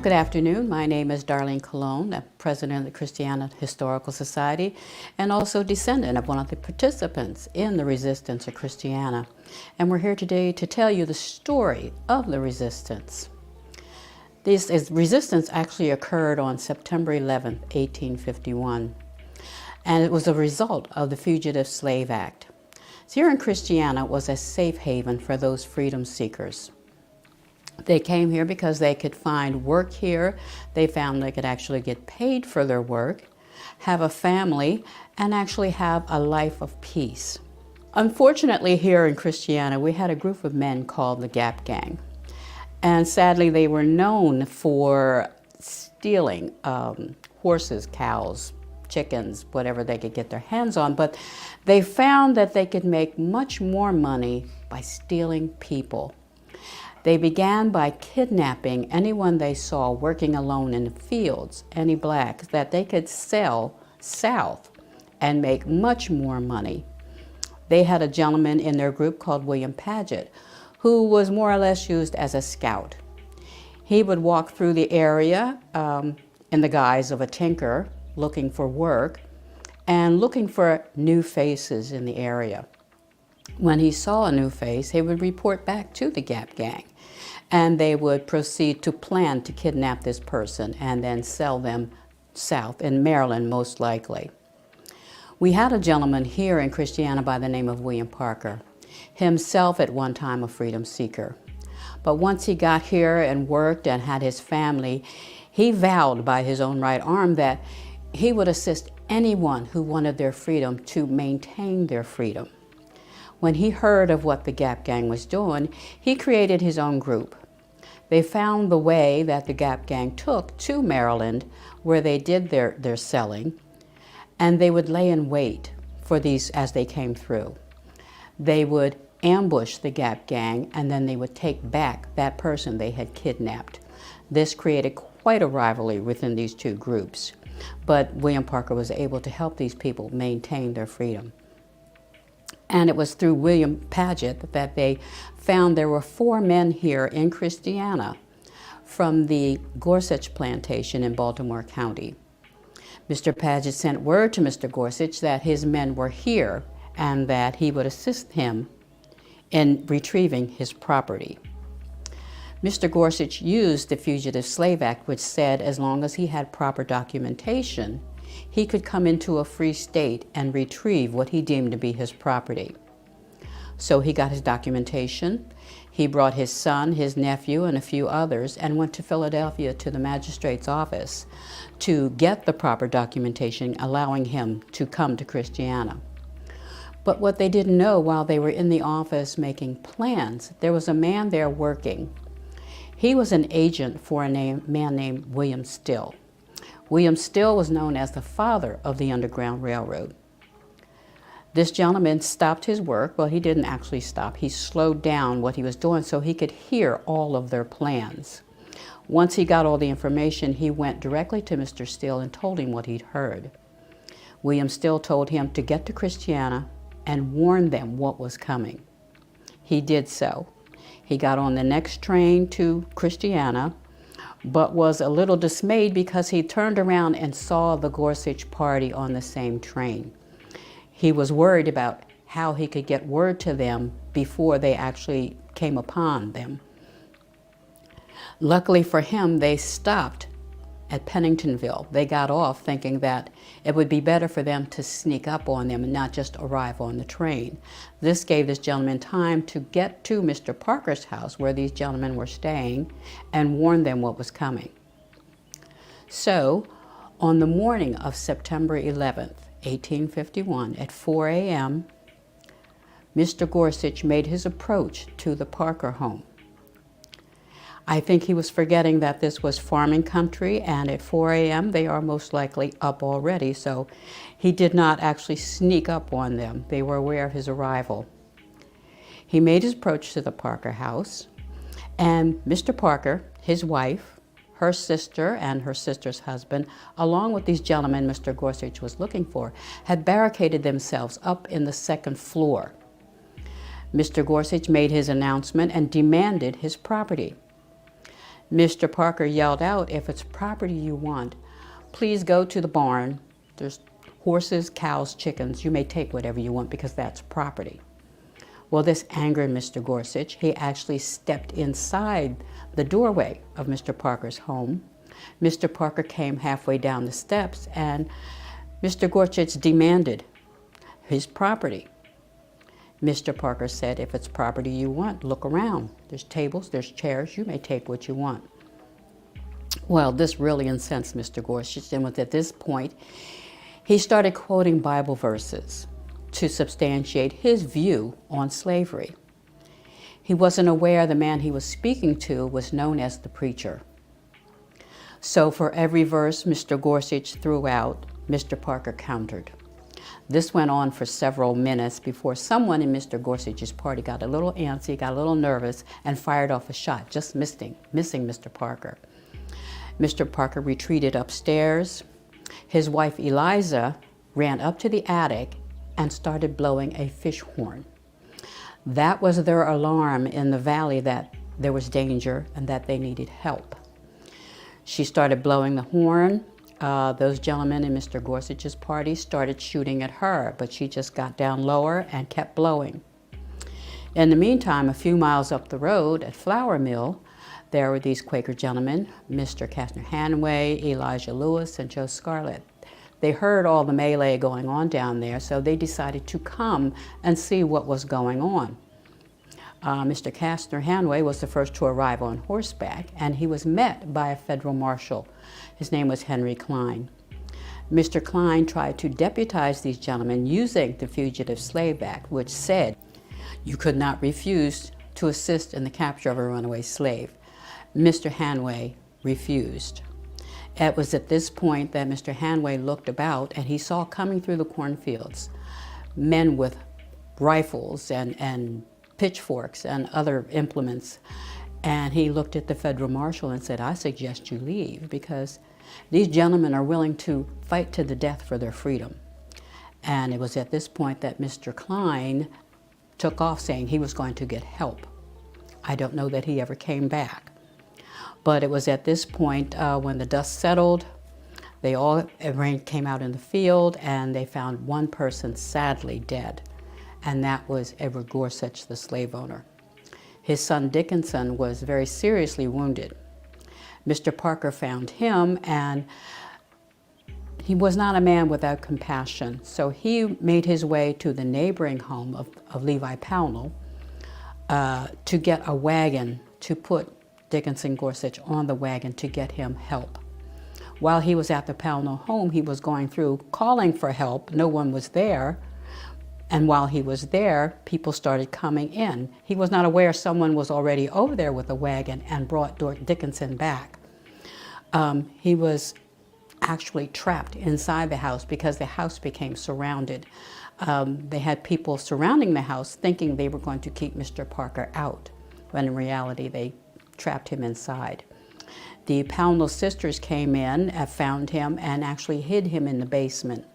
good afternoon. My name is Darlene Colon, I'm president of the Christiana Historical Society and also descendant of one of the participants in the resistance of Christiana. And we're here today to tell you the story of the resistance. This resistance actually occurred on September 11, 1851, and it was a result of the Fugitive Slave Act. So here in Christiana was a safe haven for those freedom seekers. They came here because they could find work here. They found they could actually get paid for their work, have a family, and actually have a life of peace. Unfortunately, here in Christiana, we had a group of men called the Gap Gang. And sadly, they were known for stealing horses, cows, chickens, whatever they could get their hands on. But they found that they could make much more money by stealing people. They began by kidnapping anyone they saw working alone in the fields, any blacks, that they could sell south and make much more money. They had a gentleman in their group called William Paget, who was more or less used as a scout. He would walk through the area in the guise of a tinker, looking for work and looking for new faces in the area. When he saw a new face, he would report back to the Gap Gang, and they would proceed to plan to kidnap this person and then sell them south, in Maryland most likely. We had a gentleman here in Christiana by the name of William Parker, himself at one time a freedom seeker. But once he got here and worked and had his family, he vowed by his own right arm that he would assist anyone who wanted their freedom to maintain their freedom. When he heard of what the Gap Gang was doing, he created his own group. They found the way that the Gap Gang took to Maryland, where they did their selling, and they would lay in wait for these as they came through. They would ambush the Gap Gang, and then they would take back that person they had kidnapped. This created quite a rivalry within these two groups, but William Parker was able to help these people maintain their freedom. And it was through William Paget that they found there were 4 men here in Christiana from the Gorsuch plantation in Baltimore County. Mr. Paget sent word to Mr. Gorsuch that his men were here and that he would assist him in retrieving his property. Mr. Gorsuch used the Fugitive Slave Act, which said as long as he had proper documentation, he could come into a free state and retrieve what he deemed to be his property. So he got his documentation. He brought his son, his nephew, and a few others and went to Philadelphia to the magistrate's office to get the proper documentation, allowing him to come to Christiana. But what they didn't know while they were in the office making plans, there was a man there working. He was an agent for a man named William Still. William Still was known as the father of the Underground Railroad. This gentleman stopped his work. Well, he didn't actually stop. He slowed down what he was doing so he could hear all of their plans. Once he got all the information, he went directly to Mr. Still and told him what he'd heard. William Still told him to get to Christiana and warn them what was coming. He did so. He got on the next train to Christiana, but was a little dismayed because he turned around and saw the Gorsuch party on the same train. He was worried about how he could get word to them before they actually came upon them. Luckily for him, they stopped at Penningtonville. They got off thinking that it would be better for them to sneak up on them and not just arrive on the train. This gave this gentleman time to get to Mr. Parker's house where these gentlemen were staying and warn them what was coming. So, on the morning of September 11th, 1851, at 4 a.m., Mr. Gorsuch made his approach to the Parker home. I think he was forgetting that this was farming country, and at 4 a.m. they are most likely up already, so he did not actually sneak up on them. They were aware of his arrival. He made his approach to the Parker house, and Mr. Parker, his wife, her sister, and her sister's husband, along with these gentlemen Mr. Gorsuch was looking for, had barricaded themselves up in the 2nd floor. Mr. Gorsuch made his announcement and demanded his property. Mr. Parker yelled out, "If it's property you want, please go to the barn. There's horses, cows, chickens. You may take whatever you want because that's property." Well, this angered Mr. Gorsuch. He actually stepped inside the doorway of Mr. Parker's home. Mr. Parker came halfway down the steps, and Mr. Gorsuch demanded his property. Mr. Parker said, "If it's property you want, look around. There's tables, there's chairs. You may take what you want." Well, this really incensed Mr. Gorsuch, and at this point, he started quoting Bible verses to substantiate his view on slavery. He wasn't aware the man he was speaking to was known as the preacher. So for every verse Mr. Gorsuch threw out, Mr. Parker countered. This went on for several minutes before someone in Mr. Gorsuch's party got a little antsy, got a little nervous, and fired off a shot, just missing Mr. Parker. Mr. Parker retreated upstairs. His wife Eliza ran up to the attic and started blowing a fish horn. That was their alarm in the valley that there was danger and that they needed help. She started blowing the horn. Those gentlemen in Mr. Gorsuch's party started shooting at her, but she just got down lower and kept blowing. In the meantime, a few miles up the road at Flour Mill, there were these Quaker gentlemen, Mr. Kastner Hanway, Elijah Lewis, and Joe Scarlett. They heard all the melee going on down there, so they decided to come and see what was going on. Mr. Kastner Hanway was the first to arrive on horseback, and he was met by a federal marshal. His name was Henry Klein. Mr. Klein tried to deputize these gentlemen using the Fugitive Slave Act, which said you could not refuse to assist in the capture of a runaway slave. Mr. Hanway refused. It was at this point that Mr. Hanway looked about and he saw coming through the cornfields men with rifles and pitchforks and other implements. And he looked at the federal marshal and said, "I suggest you leave because these gentlemen are willing to fight to the death for their freedom." And it was at this point that Mr. Klein took off saying he was going to get help. I don't know that he ever came back. But it was at this point when the dust settled, they all came out in the field and they found one person sadly dead, and that was Edward Gorsuch, the slave owner. His son Dickinson was very seriously wounded. Mr. Parker found him, and he was not a man without compassion, so he made his way to the neighboring home of Levi Pownell to get a wagon to put Dickinson Gorsuch on the wagon to get him help. While he was at the Pownell home, he was going through calling for help. No one was there. And while he was there, people started coming in. He was not aware someone was already over there with a wagon and brought Dickinson back. He was actually trapped inside the house because the house became surrounded. They had people surrounding the house thinking they were going to keep Mr. Parker out, when in reality they trapped him inside. The Pownell sisters came in, found him, and actually hid him in the basement.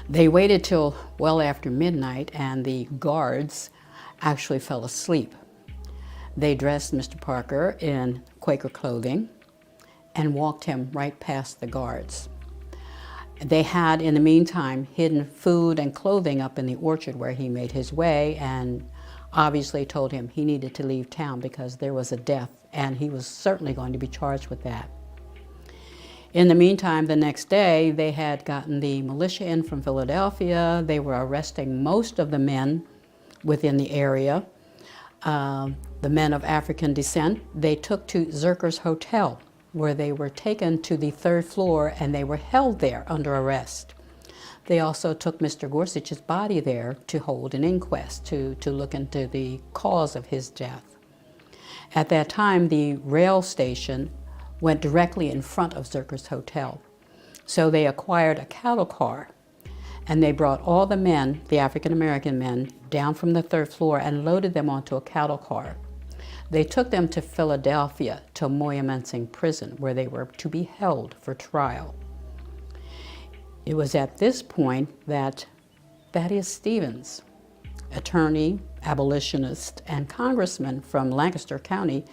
They waited till well after midnight, and the guards actually fell asleep. They dressed Mr. Parker in Quaker clothing and walked him right past the guards. They had, in the meantime, hidden food and clothing up in the orchard where he made his way, and obviously told him he needed to leave town because there was a death, and he was certainly going to be charged with that. In the meantime, the next day, they had gotten the militia in from Philadelphia. They were arresting most of the men within the area, the men of African descent. They took to Zerker's Hotel, where they were taken to the third floor, and they were held there under arrest. They also took Mr. Gorsuch's body there to hold an inquest to look into the cause of his death. At that time, the rail station went directly in front of Zerker's Hotel. So they acquired a cattle car, and they brought all the men, the African-American men, down from the third floor and loaded them onto a cattle car. They took them to Philadelphia, to Moyamensing Prison, where they were to be held for trial. It was at this point that Thaddeus Stevens, attorney, abolitionist, and congressman from Lancaster County,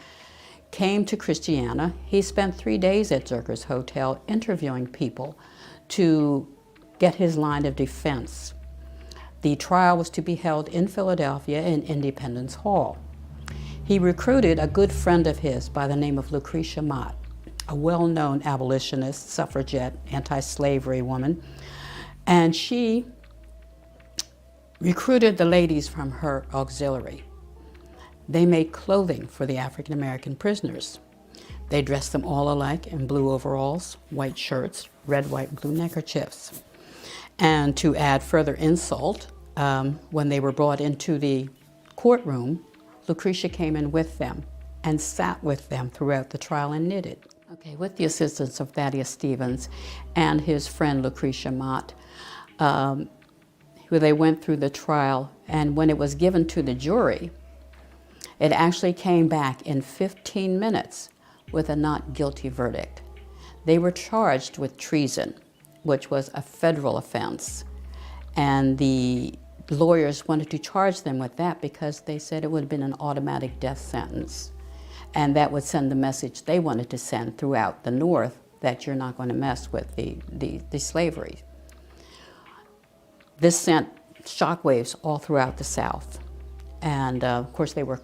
came to Christiana. He spent 3 days at Zerker's Hotel interviewing people to get his line of defense. The trial was to be held in Philadelphia in Independence Hall. He recruited a good friend of his by the name of Lucretia Mott, a well-known abolitionist, suffragette, anti-slavery woman, and she recruited the ladies from her auxiliary. They made clothing for the African American prisoners. They dressed them all alike in blue overalls, white shirts, red, white, and blue neckerchiefs. And to add further insult, when they were brought into the courtroom, Lucretia came in with them and sat with them throughout the trial and knitted. Okay, with the assistance of Thaddeus Stevens and his friend Lucretia Mott, who they went through the trial, and when it was given to the jury, it actually came back in 15 minutes with a not guilty verdict. They were charged with treason, which was a federal offense, and the lawyers wanted to charge them with that because they said it would have been an automatic death sentence, and that would send the message they wanted to send throughout the North that you're not going to mess with the slavery. This sent shockwaves all throughout the South, and of course they were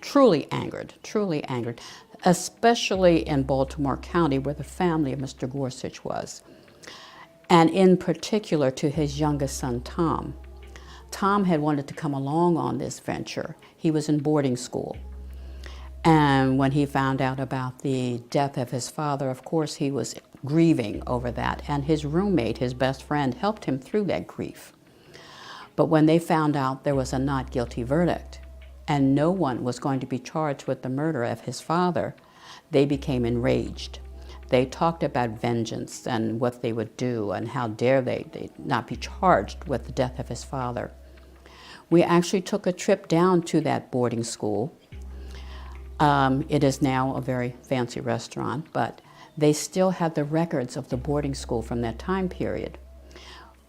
truly angered, especially in Baltimore County where the family of Mr. Gorsuch was, and in particular to his youngest son, Tom. Tom had wanted to come along on this venture. He was in boarding school. And when he found out about the death of his father, of course, he was grieving over that. And his roommate, his best friend, helped him through that grief. But when they found out there was a not guilty verdict and no one was going to be charged with the murder of his father, they became enraged. They talked about vengeance and what they would do and how dare they not be charged with the death of his father. We actually took a trip down to that boarding school. It is now a very fancy restaurant, but they still had the records of the boarding school from that time period.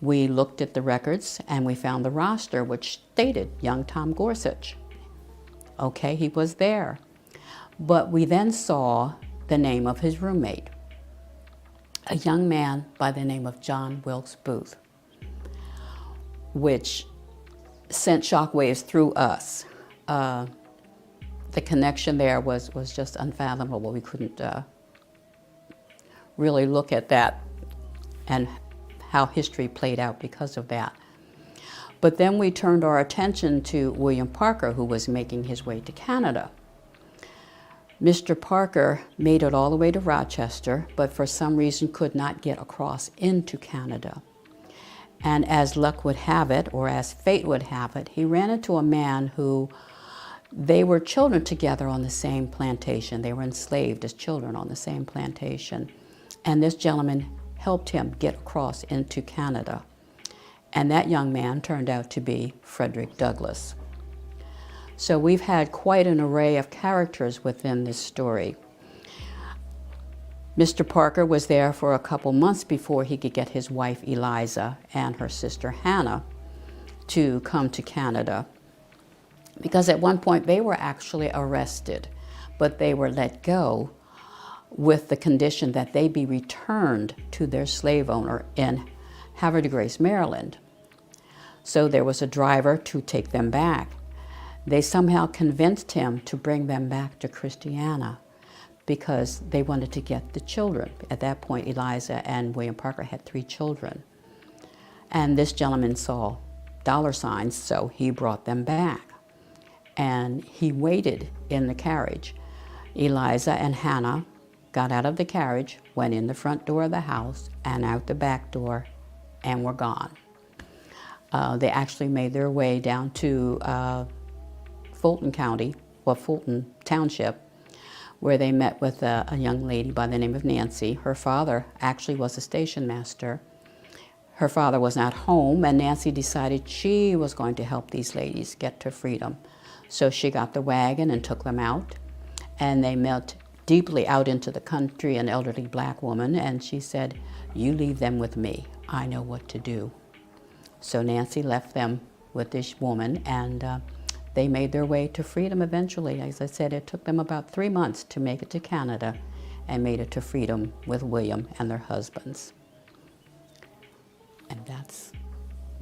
We looked at the records and we found the roster which stated young Tom Gorsuch. Okay, he was there. But we then saw the name of his roommate, a young man by the name of John Wilkes Booth, which sent shockwaves through us. The connection there was just unfathomable. We couldn't really look at that and how history played out because of that. But then we turned our attention to William Parker, who was making his way to Canada. Mr. Parker made it all the way to Rochester, but for some reason could not get across into Canada. And as luck would have it, or as fate would have it, he ran into a man who, they were children together on the same plantation. They were enslaved as children on the same plantation. And this gentleman helped him get across into Canada. And that young man turned out to be Frederick Douglass. So we've had quite an array of characters within this story. Mr. Parker was there for a couple months before he could get his wife Eliza and her sister Hannah to come to Canada, because at one point they were actually arrested, but they were let go with the condition that they be returned to their slave owner in Havre de Grace, Maryland. So there was a driver to take them back. They somehow convinced him to bring them back to Christiana because they wanted to get the children. At that point, Eliza and William Parker had 3 children. And this gentleman saw dollar signs, so he brought them back. And he waited in the carriage. Eliza and Hannah got out of the carriage, went in the front door of the house and out the back door, and were gone. They actually made their way down to Fulton County, or Fulton Township, where they met with a young lady by the name of Nancy. Her father actually was a station master. Her father was not home, and Nancy decided she was going to help these ladies get to freedom. So she got the wagon and took them out, and they met deeply out into the country, an elderly black woman, and she said, "You leave them with me. I know what to do." So Nancy left them with this woman, and they made their way to freedom eventually. As I said, it took them about 3 months to make it to Canada and made it to freedom with William and their husbands. And that's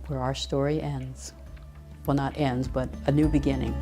where our story ends. Well, not ends, but a new beginning.